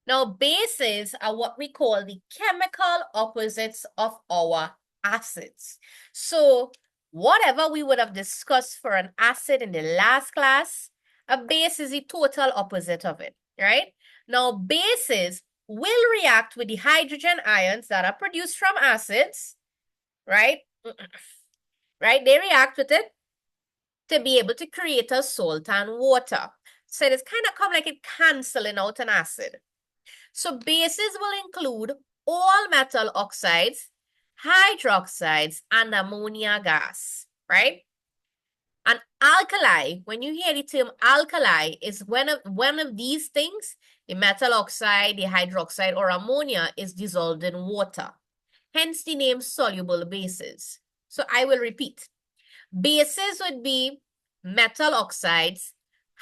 Now, bases are what we call the chemical opposites of our acids. So, whatever we would have discussed for an acid in the last class, a base is the total opposite of it, right? Now, bases will react with the hydrogen ions that are produced from acids, right? Right? They react with it to be able to create a salt and water. So it's kind of come like it canceling out an acid. So bases will include all metal oxides, hydroxides, and ammonia gas, right? An alkali, when you hear the term alkali, is one of these things, the metal oxide, the hydroxide, or ammonia is dissolved in water. Hence the name soluble bases. So I will repeat. Bases would be metal oxides,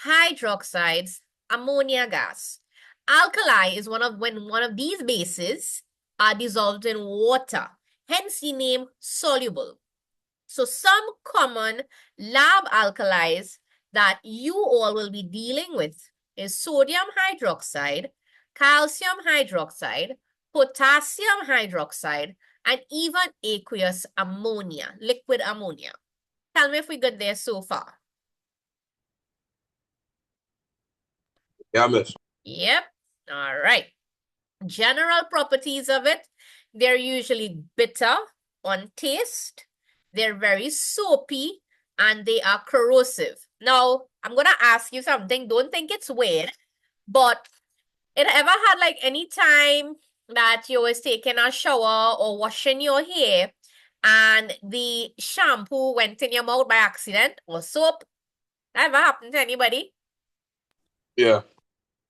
hydroxides, ammonia gas. Alkali is when one of these bases are dissolved in water, hence the name soluble. So some common lab alkalis that you all will be dealing with is sodium hydroxide, calcium hydroxide, potassium hydroxide, and even aqueous ammonia, liquid ammonia. Tell me if we good there so far. Yeah, miss. Yep. All right. General properties of it, they're usually bitter on taste, they're very soapy, and they are corrosive. Now, I'm going to ask you something. Don't think it's weird, but it ever had like any time that you was taking a shower or washing your hair and the shampoo went in your mouth by accident or soap? That ever happened to anybody? Yeah.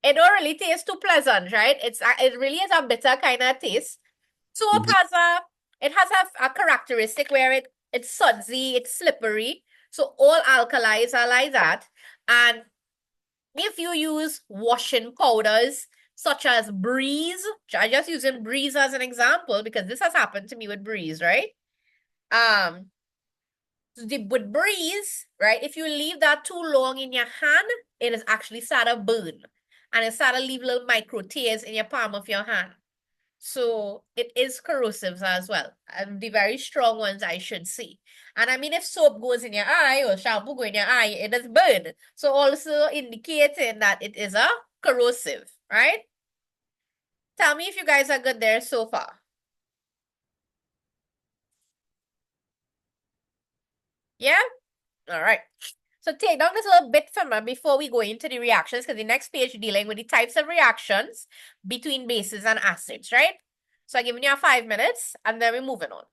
It don't really taste too pleasant, right? It really is a bitter kind of taste. Soap Mhm. has a characteristic where it's sudsy, it's slippery. So all alkalis are like that. And if you use washing powders such as Breeze, I just using Breeze as an example because this has happened to me with Breeze, right? Um, with Breeze, right? If you leave that too long in your hand, it is actually start to burn, and it start to leave little micro tears in your palm of your hand. So it is corrosive as well. And the very strong ones, I should say. And I mean, if soap goes in your eye or shampoo go in your eye, it does burn. So also indicating that it is a corrosive, right? Tell me if you guys are good there so far. Yeah? All right. So take down this little bit from me before we go into the reactions, because the next page is dealing with the types of reactions between bases and acids, right? So I'm giving you 5 minutes, and then we're moving on.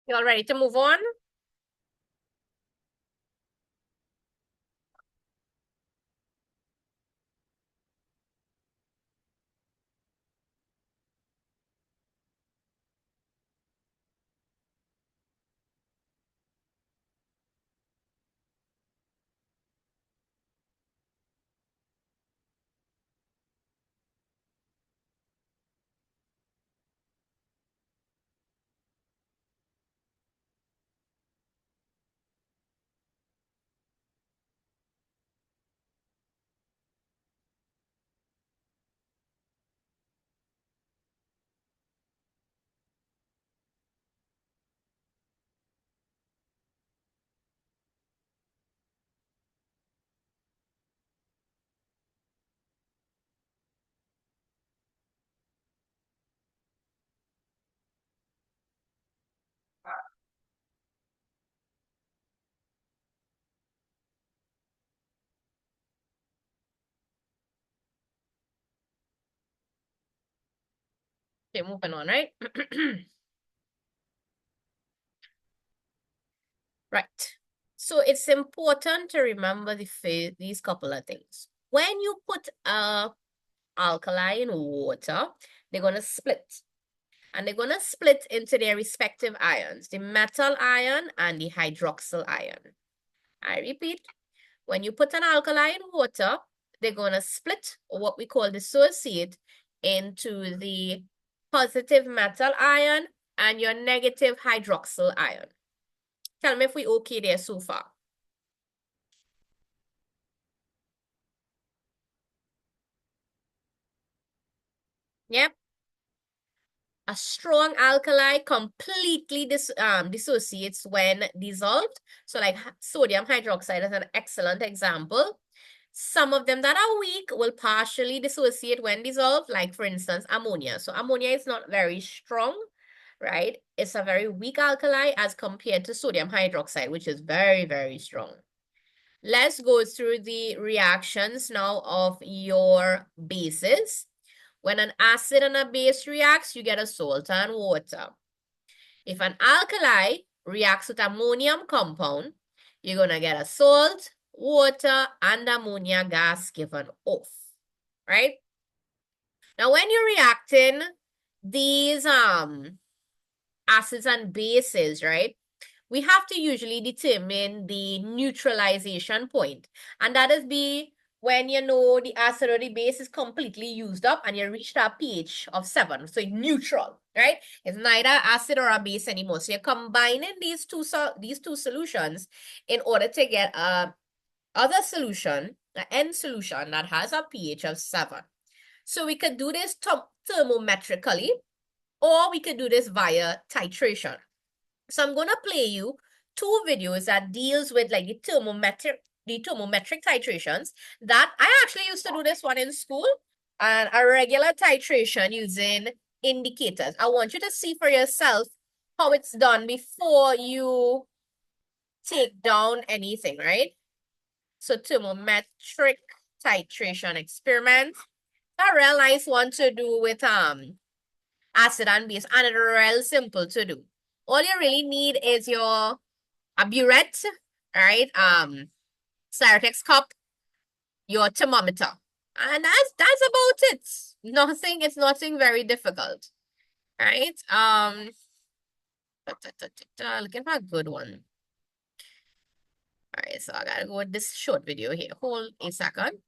You all ready to move on? Okay, moving on, right? Right. So it's important to remember these couple of things. When you put a alkali in water, they're going to split. And they're going to split into their respective ions, the metal ion and the hydroxyl ion. I repeat, when you put an alkali in water, they're going to split, or what we call dissociate, into the positive metal ion and your negative hydroxyl ion. Tell me if we okay there so far. Yep. A strong alkali completely dissociates when dissolved. So like sodium hydroxide is an excellent example. Some of them that are weak will partially dissociate when dissolved, like for instance, ammonia. So ammonia is not very strong, right? It's a very weak alkali as compared to sodium hydroxide, which is very, very strong. Let's go through the reactions now of your bases. When an acid and a base reacts, you get a salt and water. If an alkali reacts with ammonium compound, you're going to get a salt, water, and ammonia gas given off, right? Now, when you're reacting these acids and bases, right, we have to usually determine the neutralization point. And that is when you know the acid or the base is completely used up and you reach that pH of 7. So it's neutral, right? It's neither acid or a base anymore. So you're combining these two solutions in order to get a other solution, an end solution that has a pH of 7. So we could do this thermometrically, or we could do this via titration. So I'm going to play you two videos that deals with like the thermometric titrations that I actually used to do this one in school, and a regular titration using indicators. I want you to see for yourself how it's done before you take down anything, right? So thermometric titration experiment. A real nice one to do with acid and base, and it's real simple to do. All you really need is your a burette, right? Cyretex cup, your thermometer. And that's about it. It's nothing very difficult. Right? Looking for a good one. All right, so I gotta go with this short video here. Hold a second.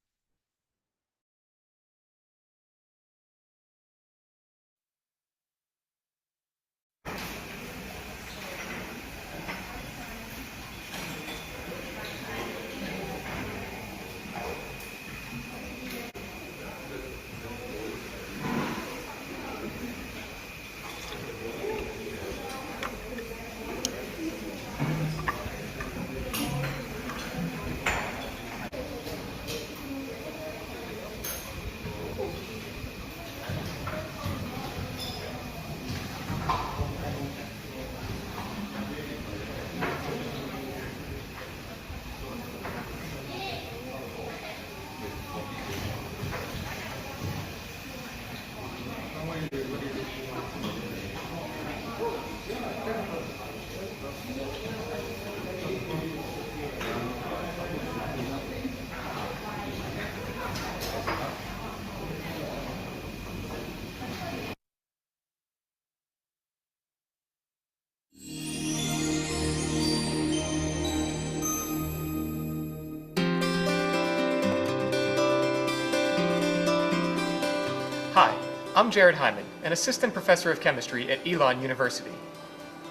I'm Jared Hyman, an assistant professor of chemistry at Elon University.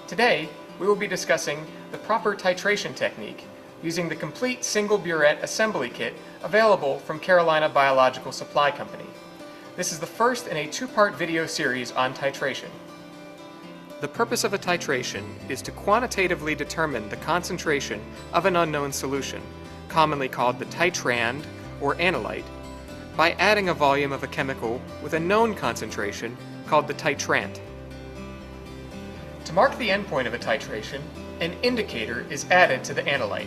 Today, we will be discussing the proper titration technique using the complete single burette assembly kit available from Carolina Biological Supply Company. This is the first in a two-part video series on titration. The purpose of a titration is to quantitatively determine the concentration of an unknown solution, commonly called the titrand or analyte, by adding a volume of a chemical with a known concentration called the titrant. To mark the endpoint of a titration, an indicator is added to the analyte.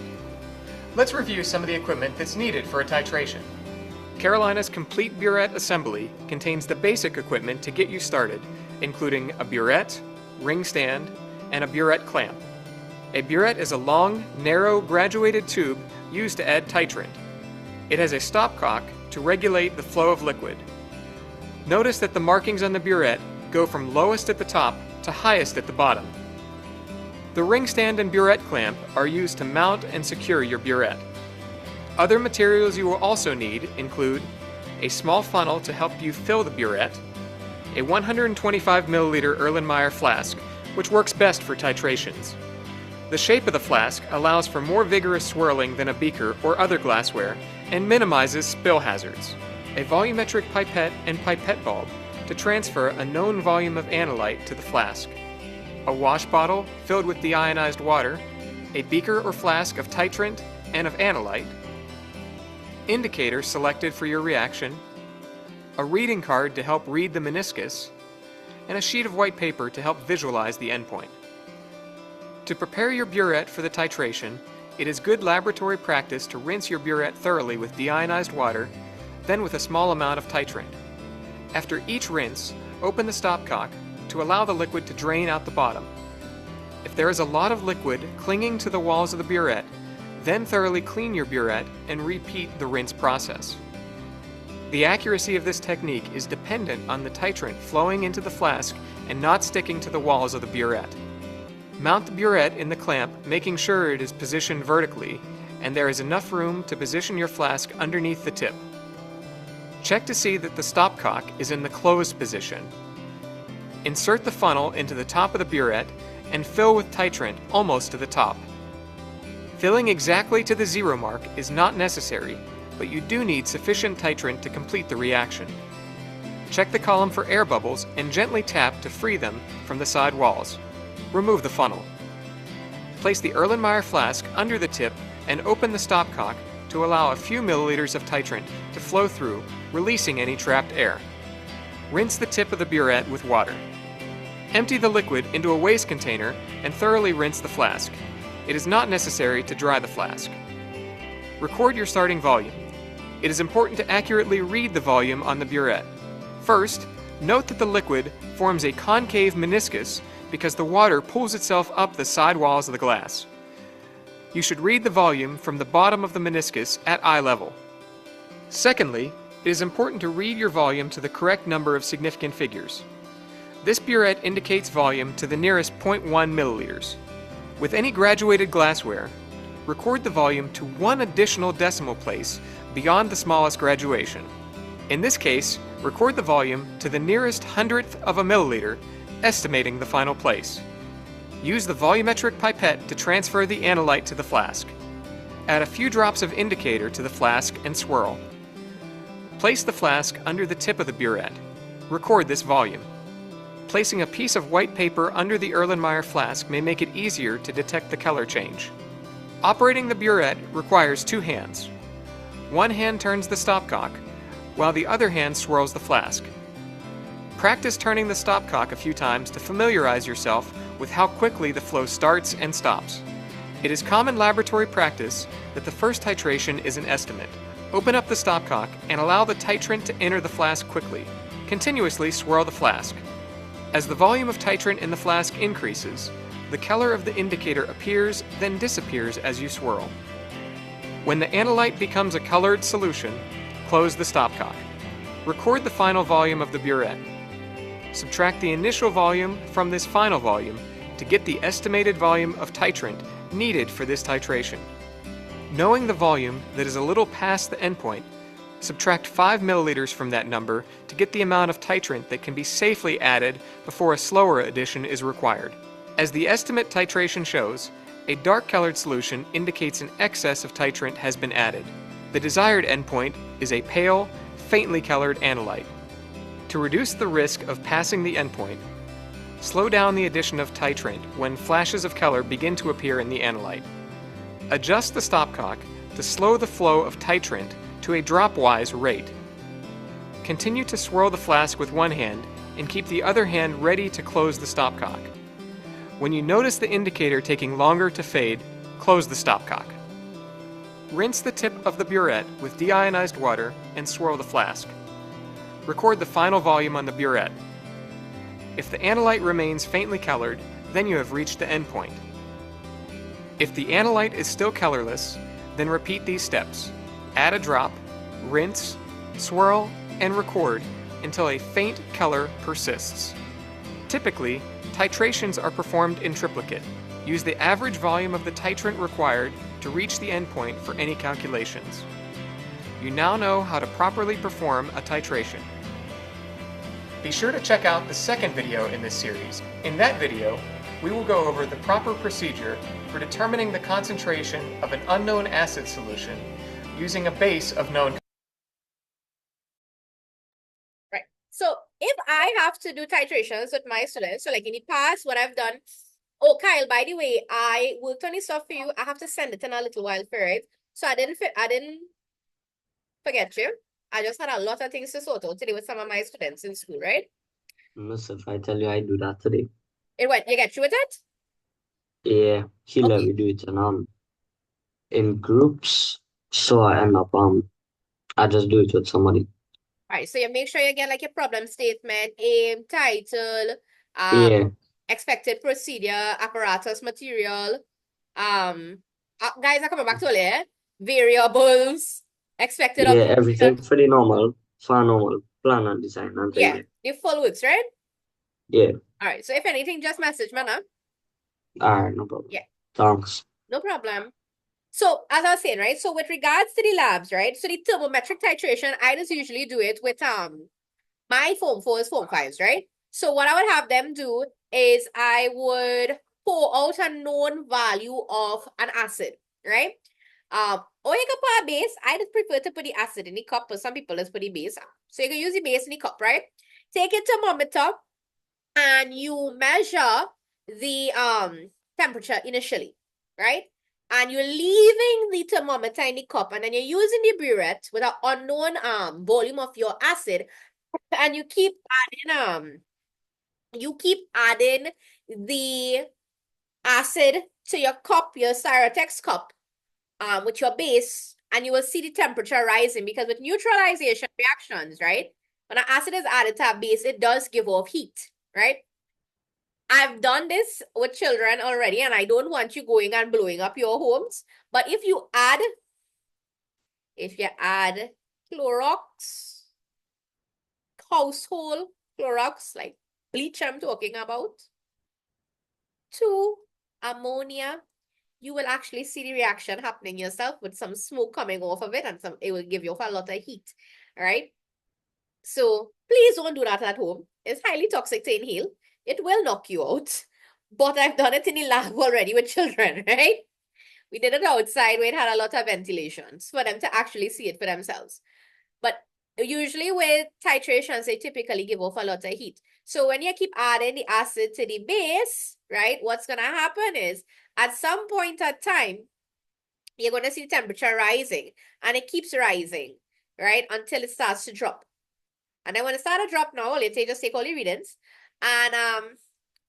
Let's review some of the equipment that's needed for a titration. Carolina's complete burette assembly contains the basic equipment to get you started, including a burette, ring stand, and a burette clamp. A burette is a long, narrow, graduated tube used to add titrant. It has a stopcock to regulate the flow of liquid. Notice that the markings on the burette go from lowest at the top to highest at the bottom. The ring stand and burette clamp are used to mount and secure your burette. Other materials you will also need include a small funnel to help you fill the burette, a 125 milliliter Erlenmeyer flask, which works best for titrations. The shape of the flask allows for more vigorous swirling than a beaker or other glassware and minimizes spill hazards. A volumetric pipette and pipette bulb to transfer a known volume of analyte to the flask. A wash bottle filled with deionized water, a beaker or flask of titrant and of analyte, indicator selected for your reaction, a reading card to help read the meniscus, and a sheet of white paper to help visualize the endpoint. To prepare your burette for the titration, it is good laboratory practice to rinse your burette thoroughly with deionized water, then with a small amount of titrant. After each rinse, open the stopcock to allow the liquid to drain out the bottom. If there is a lot of liquid clinging to the walls of the burette, then thoroughly clean your burette and repeat the rinse process. The accuracy of this technique is dependent on the titrant flowing into the flask and not sticking to the walls of the burette. Mount the burette in the clamp, making sure it is positioned vertically and there is enough room to position your flask underneath the tip. Check to see that the stopcock is in the closed position. Insert the funnel into the top of the burette and fill with titrant almost to the top. Filling exactly to the zero mark is not necessary, but you do need sufficient titrant to complete the reaction. Check the column for air bubbles and gently tap to free them from the side walls. Remove the funnel. Place the Erlenmeyer flask under the tip and open the stopcock to allow a few milliliters of titrant to flow through, releasing any trapped air. Rinse the tip of the burette with water. Empty the liquid into a waste container and thoroughly rinse the flask. It is not necessary to dry the flask. Record your starting volume. It is important to accurately read the volume on the burette. First, note that the liquid forms a concave meniscus because the water pulls itself up the side walls of the glass. You should read the volume from the bottom of the meniscus at eye level. Secondly, it is important to read your volume to the correct number of significant figures. This burette indicates volume to the nearest 0.1 milliliters. With any graduated glassware, record the volume to one additional decimal place beyond the smallest graduation. In this case, record the volume to the nearest hundredth of a milliliter, estimating the final place. Use the volumetric pipette to transfer the analyte to the flask. Add a few drops of indicator to the flask and swirl. Place the flask under the tip of the burette. Record this volume. Placing a piece of white paper under the Erlenmeyer flask may make it easier to detect the color change. Operating the burette requires two hands. One hand turns the stopcock, while the other hand swirls the flask. Practice turning the stopcock a few times to familiarize yourself with how quickly the flow starts and stops. It is common laboratory practice that the first titration is an estimate. Open up the stopcock and allow the titrant to enter the flask quickly. Continuously swirl the flask. As the volume of titrant in the flask increases, the color of the indicator appears, then disappears as you swirl. When the analyte becomes a colored solution, close the stopcock. Record the final volume of the burette. Subtract the initial volume from this final volume to get the estimated volume of titrant needed for this titration. Knowing the volume that is a little past the endpoint, Subtract 5 milliliters from that number to get the amount of titrant that can be safely added before a slower addition is required. As the estimate titration shows, a dark-colored solution indicates an excess of titrant has been added. The desired endpoint is a pale, faintly colored analyte. To reduce the risk of passing the endpoint, slow down the addition of titrant when flashes of color begin to appear in the analyte. Adjust the stopcock to slow the flow of titrant to a dropwise rate. Continue to swirl the flask with one hand and keep the other hand ready to close the stopcock. When you notice the indicator taking longer to fade, close the stopcock. Rinse the tip of the burette with deionized water and swirl the flask. Record the final volume on the burette. If the analyte remains faintly colored, then you have reached the endpoint. If the analyte is still colorless, then repeat these steps. Add a drop, rinse, swirl, and record until a faint color persists. Typically, titrations are performed in triplicate. Use the average volume of the titrant required to reach the endpoint for any calculations. You now know how to properly perform a titration. Be sure to check out the second video in this series. In that video, we will go over the proper procedure for determining the concentration of an unknown acid solution using a base of known. Right. So if I have to do titrations with my students, so like in the past, what I've done, oh, Kyle, by the way, I worked on this stuff for you. I have to send it in a little while for it. So I didn't forget you. I just had a lot of things to sort out today with some of my students in school, right? Miss, if I tell you I do that today. It went, you get through with it? Yeah, he let Okay. me do it in groups. So I end up I just do it with somebody. All right, so you make sure you get like your problem statement, aim, title, Yeah, expected procedure, apparatus, material, guys are coming back to it, variables, expected yeah, operation. everything pretty normal, far normal, plan and design and thing. Yeah, the full works, right? Yeah, All right, so if anything, just message me, huh? alright, no problem. Yeah, Thanks. no problem. So as I was saying, right? So with regards to the labs, right? So the thermometric titration, I just usually do it with my Form 4s, Form 5s, right? So what I would have them do is I would pour out a known value of an acid, right? Or you can put a base. I just prefer to put the acid in the cup, but some people just put the base. So you can use the base in the cup, right? Take a thermometer and you measure the temperature initially, right? And you're leaving the thermometer in the cup, and then you're using the burette with an unknown volume of your acid, and you keep adding the acid to your cup, your Cyrotex cup, with your base, and you will see the temperature rising, because with neutralization reactions, right? When an acid is added to a base, it does give off heat, right? I've done this with children already, and I don't want you going and blowing up your homes. But if you add Clorox, household Clorox, like bleach I'm talking about, to ammonia, you will actually see the reaction happening yourself with some smoke coming off of it, and it will give you a lot of heat. All right. So please don't do that at home. It's highly toxic to inhale. It will knock you out. But I've done it in the lab already with children, right? We did it outside where it had a lot of ventilations for them to actually see it for themselves. But usually with titrations, they typically give off a lot of heat. So when you keep adding the acid to the base, right, what's going to happen is at some point at time, you're going to see the temperature rising, and it keeps rising, right, until it starts to drop. And then when it starts to drop now, let's say just take all the readings, and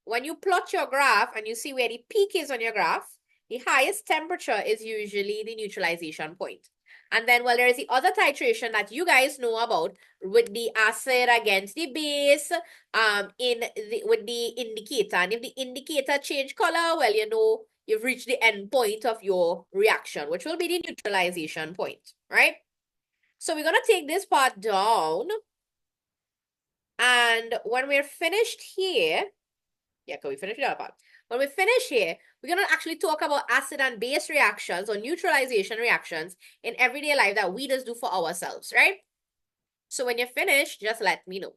when you plot your graph and you see where the peak is on your graph, the highest temperature is usually the neutralization point. And then, well, there is the other titration that you guys know about with the acid against the base, with the indicator. And if the indicator change color, well, you know you've reached the end point of your reaction, which will be the neutralization point, right? So we're gonna take this part down, and when we're finished here, yeah, can we finish the other part? When we finish here, we're going to actually talk about acid and base reactions or neutralization reactions in everyday life that we just do for ourselves, right? So when you're finished, just let me know.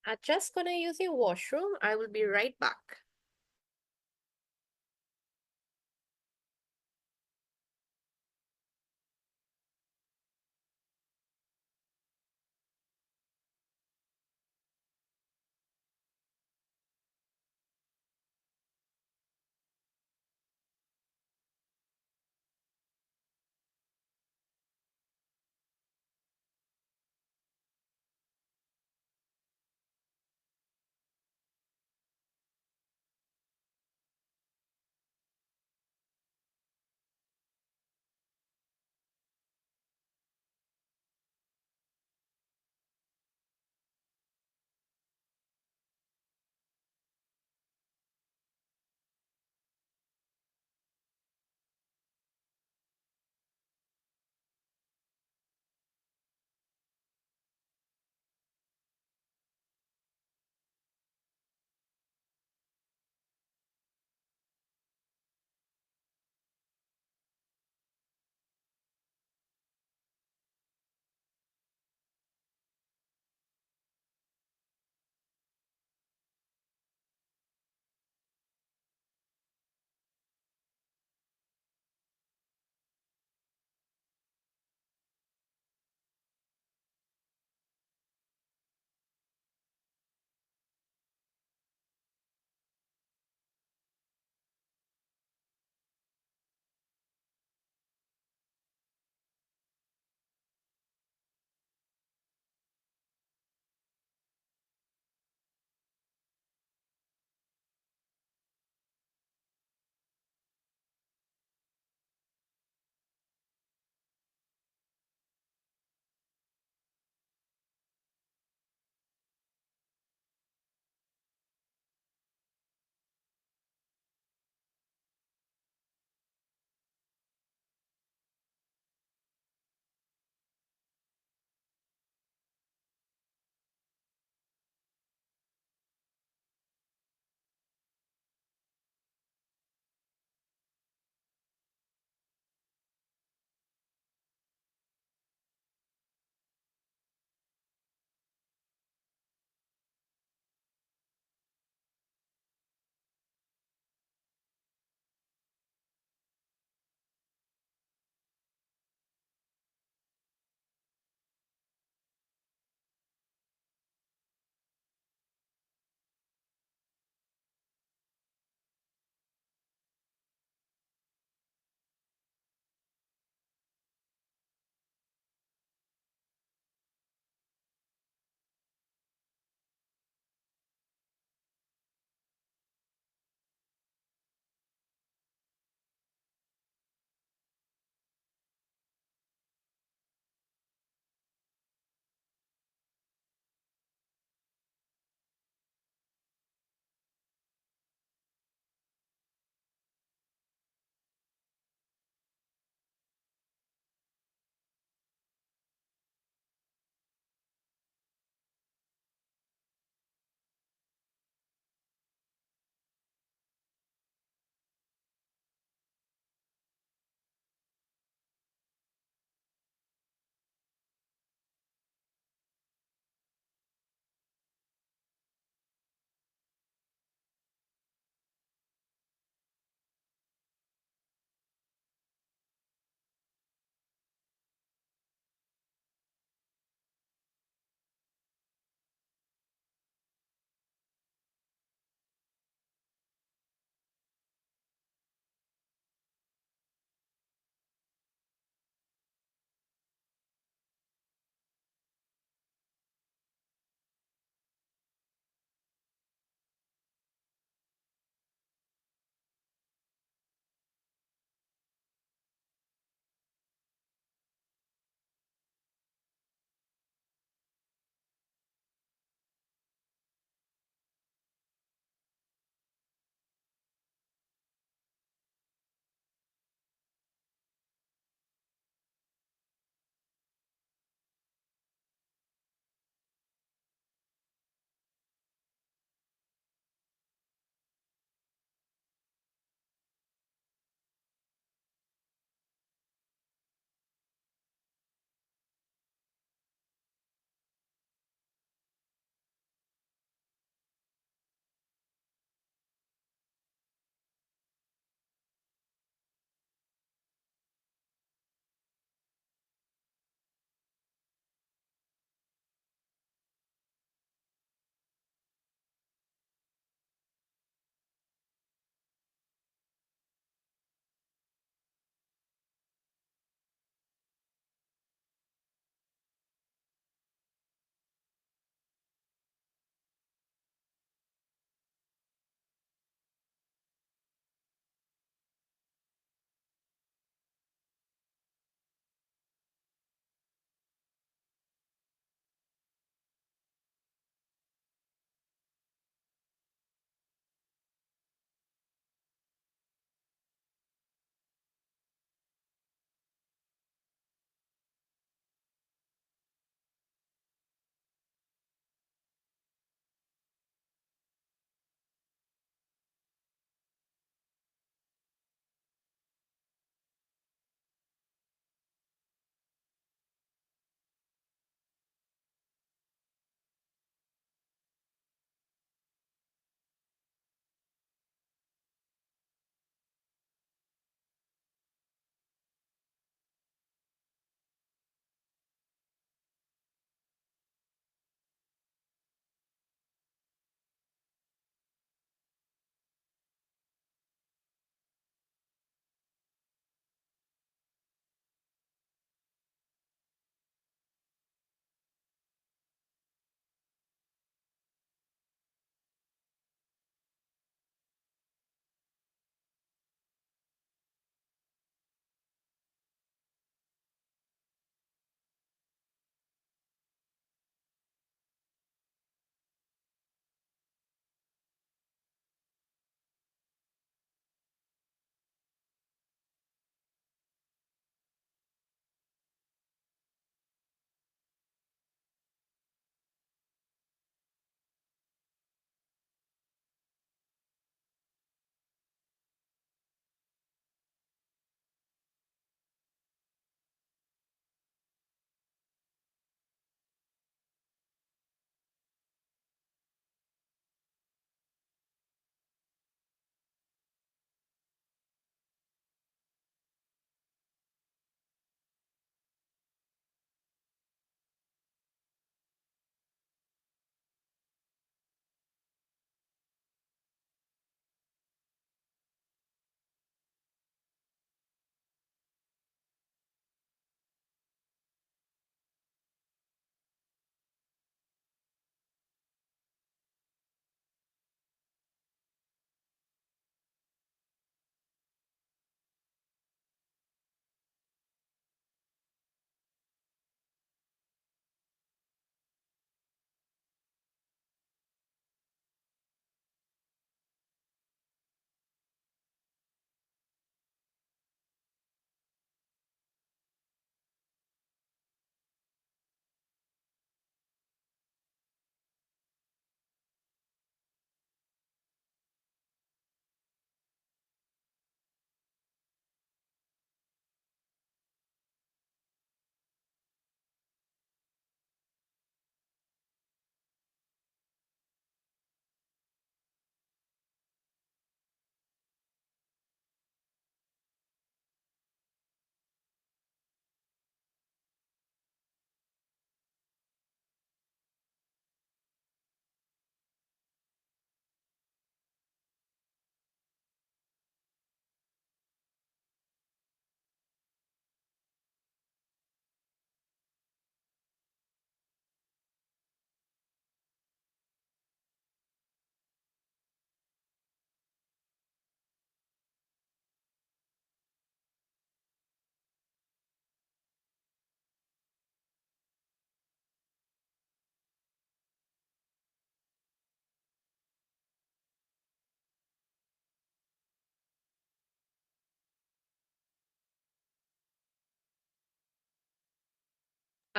I'm just gonna use the washroom. I will be right back.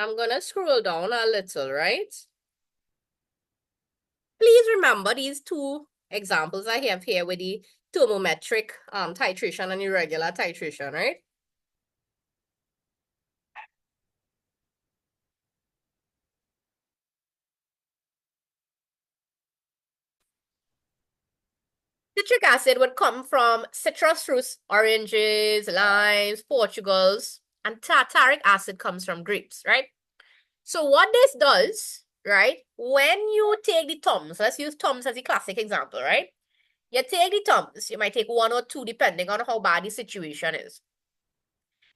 I'm gonna scroll down a little, right? Please remember these two examples I have here with the thermometric titration and irregular titration, right? Citric acid would come from citrus fruits, oranges, limes, Portugals, and tartaric acid comes from grapes, right? So what this does, right, when you take the Tums, let's use Tums as a classic example, right? You take the Tums, you might take one or two depending on how bad the situation is.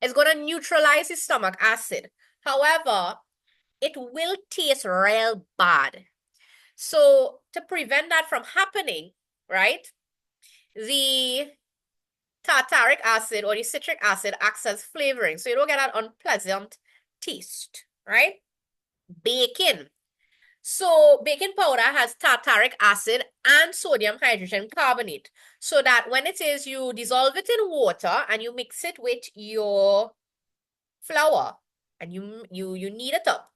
It's going to neutralize the stomach acid. However, it will taste real bad. So to prevent that from happening, right, the tartaric acid or the citric acid acts as flavoring. So you don't get that unpleasant taste, right? Baking. So baking powder has tartaric acid and sodium hydrogen carbonate. So that when it is you dissolve it in water and you mix it with your flour and you knead it up,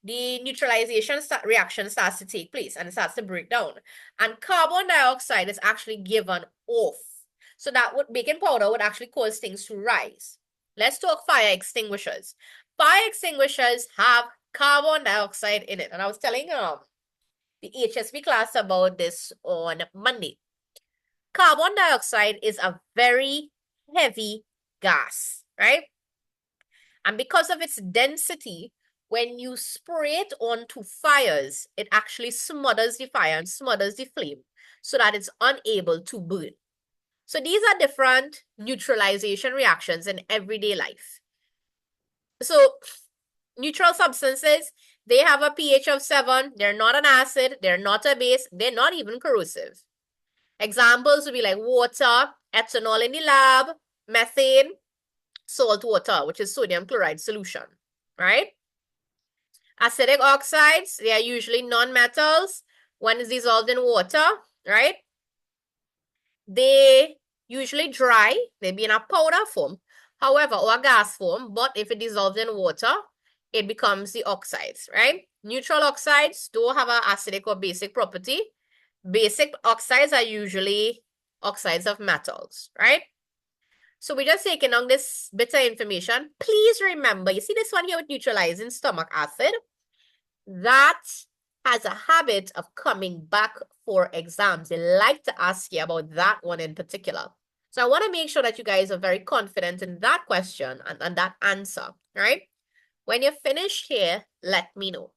the neutralization reaction starts to take place and it starts to break down. And carbon dioxide is actually given off. So that baking powder would actually cause things to rise. Let's talk fire extinguishers. Fire extinguishers have carbon dioxide in it. And I was telling the HSB class about this on Monday. Carbon dioxide is a very heavy gas, right? And because of its density, when you spray it onto fires, it actually smothers the fire and smothers the flame so that it's unable to burn. So these are different neutralization reactions in everyday life. So neutral substances, they have a pH of 7. They're not an acid. They're not a base. They're not even corrosive. Examples would be like water, ethanol in the lab, methane, salt water, which is sodium chloride solution, right? Acidic oxides, they are usually non-metals. When it's dissolved in water, right? They usually dry, maybe in a powder form, however, or a gas form, but if it dissolves in water, it becomes the oxides, right? Neutral oxides don't have an acidic or basic property. Basic oxides are usually oxides of metals, right? So we're just taking on this bit of information. Please remember, you see this one here with neutralizing stomach acid? That has a habit of coming back for exams. They like to ask you about that one in particular. So I want to make sure that you guys are very confident in that question and that answer, right? When you finish here, let me know.